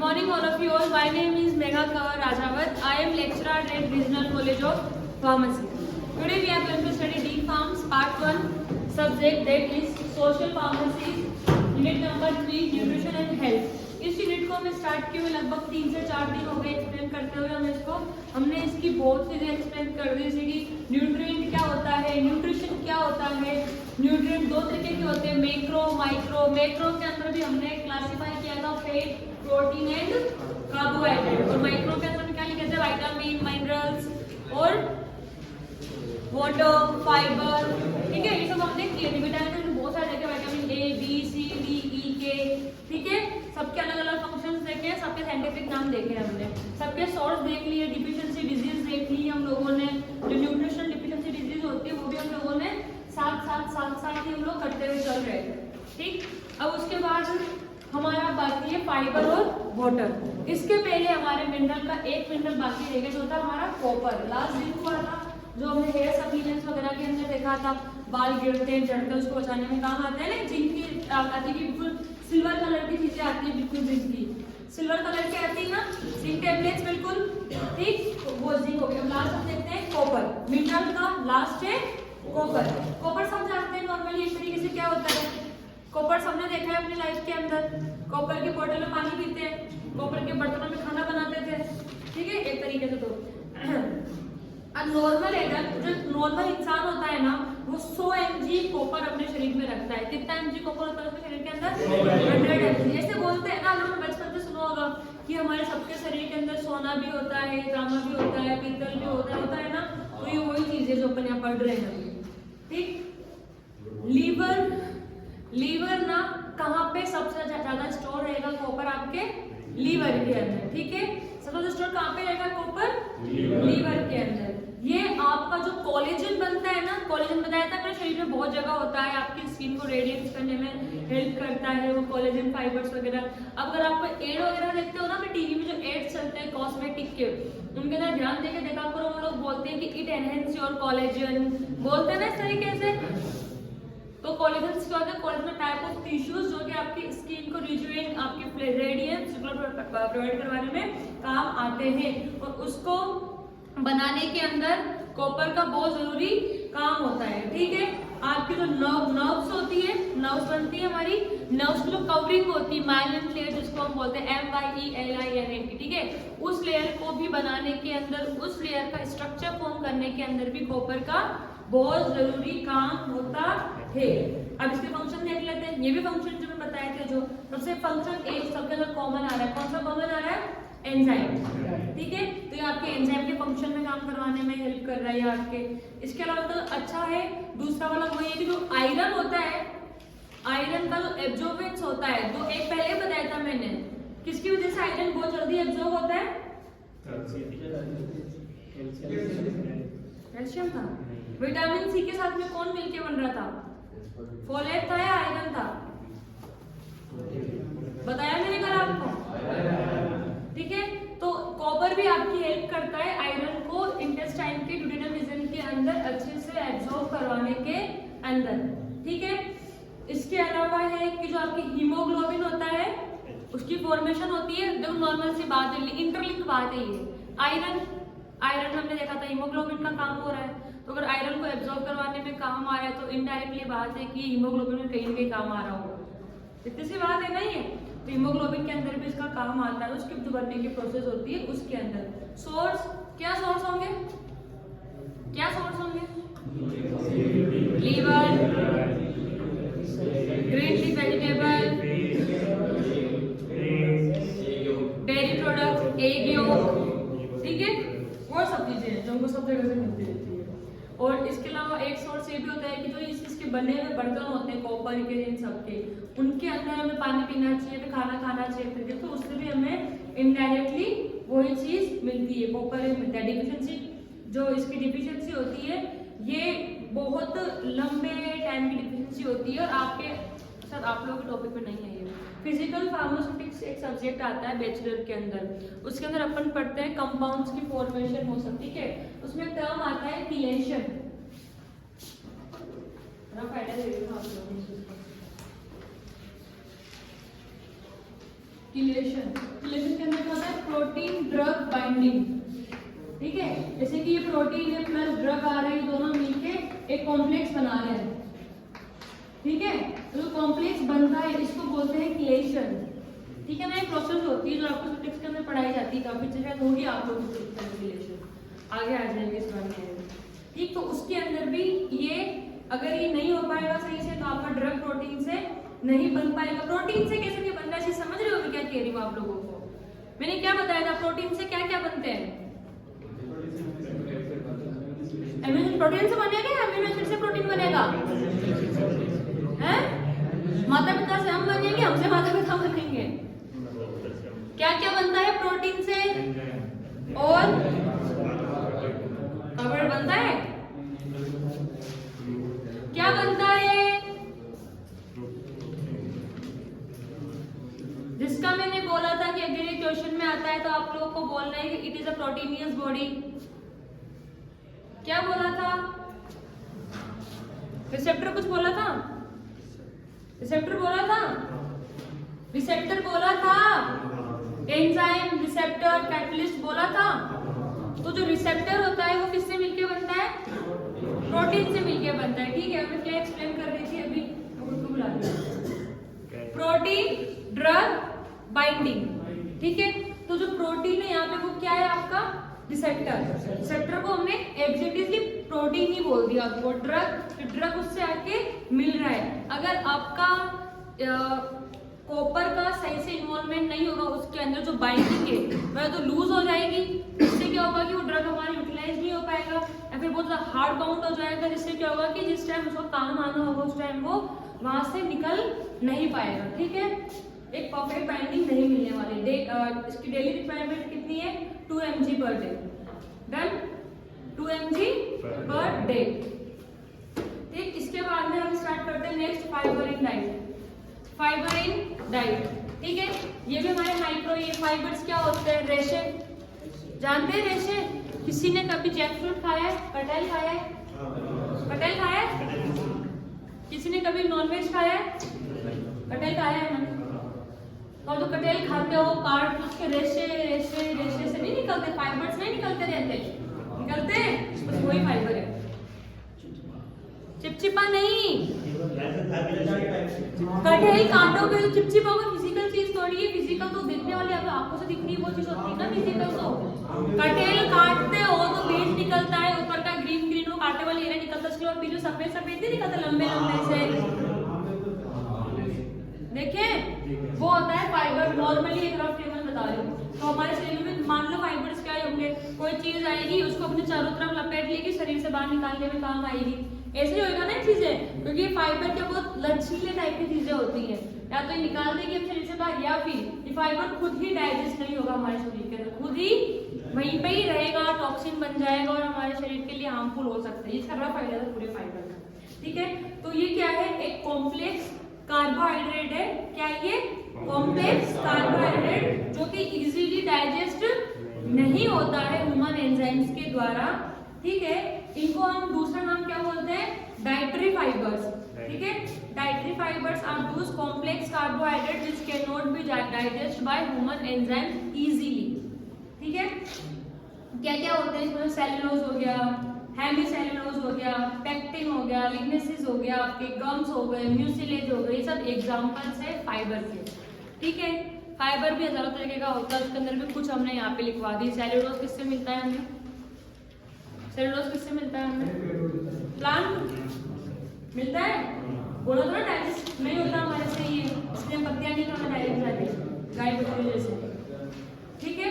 morning all of you all. My name is Megha Kaur Rajawat. I am lecturer at Regional College of Pharmacy. Today we are going to study D Pharms Part 1 subject, that is Social Pharmacy, Unit number 3 Nutrition and Health. इस unit को हमें start किए हुए लगभग 3 से 4 दिन हो गए एक्सप्लेन करते हुए। हमने इसकी बहुत चीजें एक्सप्लेन कर दी, जैसे कि न्यूट्रिएंट क्या होता है, न्यूट्रिशन क्या होता है। न्यूट्रिएंट दो तरीके के होते हैं, मैक्रो माइक्रो। मैक्रो के अंदर भी हमने क्लासिफाई किया था फैट, प्रोटीन एंड कार्बोहाइड्रेट, और माइक्रो के अंदर क्या लिखे थे, विटामिन, मिनरल्स और वाटर, फाइबर। ठीक है, ये सब हमने किए थे। विटामिन में बहुत सारे देखे, vitamin A, B, C, D, E, K. ठीक है, सबके अलग अलग फंक्शंस देखे, सबके साइंटिफिक नाम देखे हमने, सबके सोर्स देख लिए, डिफिशिएंसी डिजीज देख ली हम लोगों ने। जो न्यूट्रिशनल डिफिशिएंसी डिजीज होती है वो भी हम लोगों ने साथ ही हम लोग करते हुए चल रहे थे। ठीक, अब उसके बाद हमारा बाकी है फाइबर और वाटर। इसके पहले हमारे मिनरल का एक मिनरल बाकी रहेगा, जो था हमारा कॉपर। लास्ट दिन हुआ था जो हमने हेयर सप्लीमेंट्स वगैरह के अंदर देखा था, बाल गिरते हैं झड़ते, उसको बचाने में काम आते हैं। जिंक की आती है, बिल्कुल सिल्वर कलर की चीजें आती है, बिल्कुल जिंक की सिल्वर कलर की आती है ना, जिंक टेबलेट्स बिल्कुल। ठीक, वो जिंक हो गया। लास्ट हम देखते हैं कॉपर। मिनरल का लास्ट है कॉपर। कॉपर सब जानते हैं नॉर्मली एक तरीके से क्या होता है। कॉपर सबने देखा है अपनी लाइफ के अंदर। कॉपर की बोतल में पानी पीते हैं, कॉपर के बर्तनों में खाना बनाते थे। ठीक है, एक तरीके से। तो नॉर्मल जो नॉर्मल इंसान होता है ना, वो 100 mg कॉपर अपने शरीर में रखता है। कितना mg कॉपर होता है उसके शरीर के अंदर? 100 mg। जैसे बोलते हैं ना, अगर बचपन में सुना होगा कि हमारे सबके शरीर के अंदर सोना भी होता है, तांबा भी होता है, पीतल भी होता है ना। तो ये वही चीज है जो अपन यहाँ पढ़ रहे हैं। ठीक, लीवर ना कहाँ पे सबसे ज्यादा स्टोर रहेगा कॉपर? आपके लीवर के अंदर। ठीक है, सबसे स्टोर कहाँ पे रहेगा कॉपर? लीवर के अंदर। ये आपका जो कोलेजन बनता है ना, कोलेजन बताया था अपने शरीर में बहुत जगह होता है, आपकी स्किन को रेडिएट करने में हेल्प करता है वो कोलेजन फाइबर्स वगैरह। अब अगर आप एड वगैरह देखते हो ना अपने टीवी में, जो एड्स चलते हैं कॉस्मेटिक के, उनके अंदर ध्यान देके देखा करो, वो लोग बोलते हैं कि इट एनहेंस योर कोलेजन, बोलते हैं ना इस तरीके से। तो कोलेजन क्या होता है? कोलेजन टाइप ऑफ टिश्यूज जो कि आपकी स्किन को रिजुवेट, आपके रेडियंस प्रोवाइड करवाने में काम आते हैं, और उसको बनाने के अंदर कॉपर का बहुत जरूरी काम होता है। ठीक है, आपकी जो नर्व्स होती है, नर्व्स बनती है हमारी, नर्व्स की जो कवरिंग होती है, माइलिन लेयर जिसको हम बोलते हैं MYELINE। ठीक है, उस लेयर को भी बनाने के अंदर, उस लेयर का स्ट्रक्चर फॉर्म करने के अंदर भी कॉपर का बहुत जरूरी काम होता है। अब इसके फंक्शन देख लेते हैं। ये भी फंक्शन जो मैं बताए थे, जो सबसे फंक्शन एक सबके अंदर कॉमन आ रहा है। कौन सा कॉमन आ रहा है? एंजाइम। ठीक है, तो ये आपके एंजाइम के फंक्शन में काम करवाने में हेल्प कर रहा है आपके। इसके अलावा तो अच्छा है दूसरा वाला, वो ये कि जो आयरन होता है, आयरन का जो एब्जॉर्बेंस होता है, जो एक पहले बताया था मैंने, किसकी वजह से आयरन बहुत जल्दी एब्जॉर्ब होता है? कैल्शियम था। विटामिन सी के साथ में कौन मिलके बन रहा था? फोलेट था या आयरन था? बताया मैंने कल आपको। ठीक है, तो कॉपर भी आपकी हेल्प करता है आयरन को इंटेस्टाइन के ड्यूडेनम रीजन के अंदर अच्छे से एब्जॉर्ब करवाने के अंदर। ठीक है, इसके अलावा है कि जो आपकी हीमोग्लोबिन होता है, उसकी फॉर्मेशन होती है। देखो नॉर्मल सी बात है, इंटरलिंक बात है ये। आयरन हमने देखा था हीमोग्लोबिन का काम हो रहा है, तो अगर आयरन को एब्जॉर्ब करवाने में काम आ रहा है तो इनडायरेक्टली बात है कि हीमोग्लोबिन में कहीं ना कहीं काम आ रहा होगा। इतनी सी बात है ना ये। तो हीमोग्लोबिन के अंदर भी इसका काम आता है, उसकी जो बनने की प्रोसेस होती है उसके अंदर। सोर्स क्या सोर्स होंगे? क्या सोर्स होंगे? Liver, green leaf vegetable, dairy product, egg yolk. ठीक है, वो सब चीजें हैं जो हमको सब जगह से मिलती रहती है। और इसके अलावा एक सोर्स ये भी होता है कि जो इसके बने हुए बर्तन होते हैं कॉपर के, इन सबके, उनके अंदर हमें पानी पीना चाहिए, फिर खाना खाना चाहिए, तो उससे भी हमें इनडायरेक्टली वही चीज मिलती है, कॉपर मिलता है। डिफिशिएंसी, जो इसकी डिफिशिएंसी होती है, ये बहुत लंबे टाइम की डिफिशिएंसी होती है। और आपके सर आप लोगों के टॉपिक पे नहीं है ये। फिजिकल फार्मास्यूटिक्स एक सब्जेक्ट आता है बैचलर के अंदर, उसके अंदर अपन पढ़ते हैं कंपाउंड्स की फॉर्मेशन हो सकती है। उसमें टर्म आता है किलेशन। फायदा दे रहा हूं आप लोगों को। किलेशन के अंदर क्या होता है, प्रोटीन ड्रग बाइंडिंग, ठीक है। जैसे कि ये प्रोटीन है प्लस ड्रग आ रहे हैं, दोनों मिलके एक कॉम्प्लेक्स बना रहे हैं, ठीक है। तो कॉम्प्लेक्स बनता है इसको बोलते हैं किलेशन, ठीक है ना। एक प्रोसेस होती है जो आपको फिजिक्स के अंदर पढ़ाई जाती है, काफी जगह होगी आप लोगों को किलेशन, आगे आ जाएंगे इस बारे में, ठीक। तो उसके अंदर भी ये अगर ये नहीं हो पाएगा सही से तो आपका ड्रग प्रोटीन से नहीं बन पाएगा। प्रोटीन से कैसे क्या बनता है चीज समझ रहे हो क्या कह रही हूँ आप लोगों को। मैंने क्या बताया था, प्रोटीन से क्या क्या बनते हैं, अमीनो प्रोटीन से बनेगा, अमीनो एसिड से प्रोटीन बनेगा, हैं? माता पिता से हम बनेंगे, हमसे माता पिता बनेंगे। क्या क्या बनता है प्रोटीन से, और कार्बोहाइड्रेट बनता है, क्या बनता है, जिसका मैंने बोला था कि अगर ये क्वेश्चन में आता है तो आप लोगों को बोलना है कि it is a proteinaceous body. क्या बोला था, रिसेप्टर कुछ बोला था, रिसेप्टर बोला था, रिसेप्टर बोला था, एंजाइम रिसेप्टर कैटलिस्ट बोला था। तो जो रिसेप्टर होता है वो किससे मिलके बनता है, प्रोटीन से मिलके बनता है, ठीक है। मैं क्या एक्सप्लेन कर रही थी अभी, बुला प्रोटीन ड्रग बाइंडिंग, ठीक है। तो जो प्रोटीन है यहाँ पे वो क्या है आपका रिसेप्टर, रिसेप्टर को हमने एब्सोल्युटली प्रोटीन ही बोल दिया, वो ड्रग उससे आके मिल रहा है। अगर आपका कॉपर का सही से इन्वॉल्वमेंट नहीं होगा उसके अंदर, जो बाइंडिंग है वह तो लूज हो जाएगी, इससे क्या होगा कि वो ड्रग हमारा यूटिलाइज नहीं हो पाएगा, या फिर बहुत ज्यादा हार्ड बाउंड हो जाएगा, जिससे क्या होगा कि जिस टाइम उसको काम आना होगा उस टाइम वो वहां से निकल नहीं पाएगा, ठीक है। एक परफेक्ट बाइंडिंग नहीं मिलने वाली। इसकी डेली रिक्वायरमेंट कितनी है, 2 mg per day, done, 2 mg per day, ठीक। इसके बाद में हम स्टार्ट करते हैं next fibre in diet, fibre in diet, ठीक है। ये भी हमारे माइक्रो, ये फाइबर्स क्या होते हैं, रेशे, जानते हैं रेशे। किसी ने कभी जैकफ्रूट खाया है, कटहल खाया है, कटहल खाया है, किसी ने कभी नॉनवेज खाया है, कटहल खाया है ना। और जो कटहल खाते हो काट उसके रेशे रेशे रेशे से नहीं निकलते, फाइबर्स नहीं निकलते रहते, निकलते हैं, बस वही फाइबर है, चिपचिपा नहीं। कटहल काटोगे तो चिपचिपा होगा, फिजिकल चीज थोड़ी है, फिजिकल तो दिखने वाली है, आंखों से दिख रही वो चीज होती है ना फिजिकल। तो कटहल काटते हो तो बीज निकलता है, ऊपर का ग्रीन ग्रीन वो कांटे वाली एरिया निकलता है, उसके बाद बीज सफेद सफेद नहीं निकलता, लंबे लंबे से, देखें वो होता है फाइबर। नॉर्मली एक रफ टेबल बता रही हूँ। तो हमारे शरीर में मान लो फाइबर्स क्या होंगे, कोई चीज आएगी उसको अपने चारों तरफ लपेट लेगी, शरीर से बाहर निकालने में काम आएगी, ऐसे ही होगा ना चीजें, क्योंकि फाइबर क्या बहुत लचीले टाइप की चीजें होती हैं, या तो ये निकाल देगी हम शरीर से बाहर, या फिर ये फाइबर खुद ही डाइजेस्ट नहीं होगा हमारे शरीर के अंदर, खुद ही वहीं पे ही रहेगा, टॉक्सिन बन जाएगा और हमारे शरीर के लिए हार्मफुल हो सकता है। इसका रफ आइडिया था पूरे फाइबर का, ठीक है। तो ये क्या है, एक कॉम्प्लेक्स कार्बोहाइड्रेट है, क्या ये कॉम्प्लेक्स कार्बोहाइड्रेट, जो कि इजीली डाइजेस्ट नहीं होता है ह्यूमन एंजाइम्स के द्वारा, ठीक है। इनको हम दूसरा नाम क्या बोलते हैं, डाइटरी फाइबर्स, ठीक है। Dietary fibres are those complex carbohydrate which can not be digest by human enzymes easily, ठीक है। क्या क्या होते हैं इसमें, सेलुलोज हो गया, हेमीसेलुलोज हो गया, पेक्टिन हो गया, लिग्नेसिस हो गया, आपके गम्स हो गए, म्यूसिलेज हो गए, ये सब एग्जांपल्स है फाइबर के, ठीक है। फाइबर भी हजारों तरीके का होता है, उसके अंदर भी कुछ हमने यहाँ पे लिखवा दी। सेलुलोज किससे मिलता है हमें, सेलुलोज किससे मिलता है हमें, प्लांट मिलता है, बोलो तो ना डाइजेस्ट नहीं होता हमारे से ये, इसलिए पत्तियां नहीं खाना डायरेक्ट जाती गाय बकरी जैसे, ठीक है।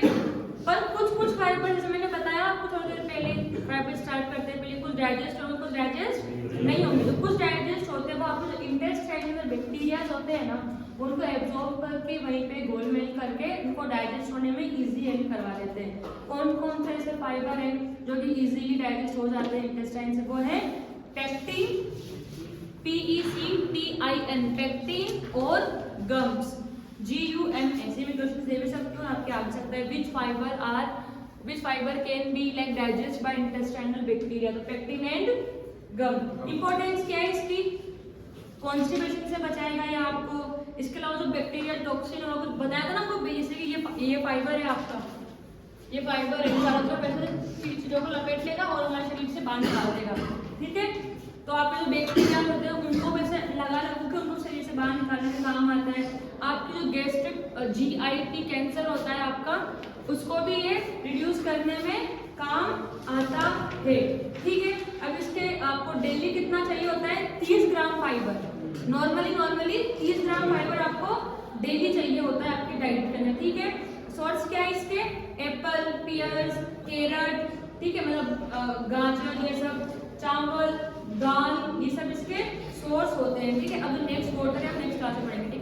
पर कुछ फाइबर जैसे मैंने बताया आपको थोड़ी देर पहले, फाइबर स्टार्ट करते पहले कुछ डाइजेस्ट होंगे कुछ डाइजेस्ट नहीं होंगे। तो कुछ डाइजेस्ट होते हैं वो आपको जो इंटेस्टाइन में बैक्टीरियाज होते हैं ना, उनको एब्जॉर्ब करके वहीं पे घोल-मिल करके उनको डाइजेस्ट होने में इजी हेल्प करवा देते हैं। कौन कौन से ऐसे फाइबर हैं जो कि इजीली डाइजेस्ट हो जाते हैं इंटेस्टाइन से, वो है पेक्टिन, PECTIN, पेक्टिन और गम्स, GUM। ऐसे में क्वेश्चन दे भी सकते हो, आपके आ सकता है which fiber can be like digest by intestinal bacteria, तो पेक्टिन एंड गम। इंपॉर्टेंस क्या है इसकी, कॉन्स्टिपेशन से बचाएगा ये आपको, इसके अलावा जो बैक्टीरिया टॉक्सिन और कुछ बताया था ना आपको बेसिक, ये फाइबर है आपका, ये फाइबर है चारों तरफ ऐसे चीजों को लपेट लेगा और हमारे शरीर से बाहर निकाल देगा, ठीक है। तो आपके जो बैक्टीरिया होते हैं उनको वैसे लगा के उनको शरीर से बाहर निकालने में काम आता है। आपकी जो गैस्ट्रिक GIT कैंसर होता है आपका, उसको भी ये रिड्यूस करने में काम आता है, ठीक है। अब इसके आपको डेली कितना चाहिए होता है, 30 ग्राम फाइबर, नॉर्मली 30 ग्राम फाइबर आपको डेली चाहिए होता है आपकी डाइट के अंदर, ठीक है। सोर्स क्या है इसके, एप्पल, पियर्स, कैरट, ठीक है, मतलब गाजर, ये सब, चावल, दाल, ये सब इसके सोर्स होते हैं, ठीक है। अब नेक्स्ट बोर्ड करें, नेक्स्ट क्लास में पढ़ेंगे, ठीक है।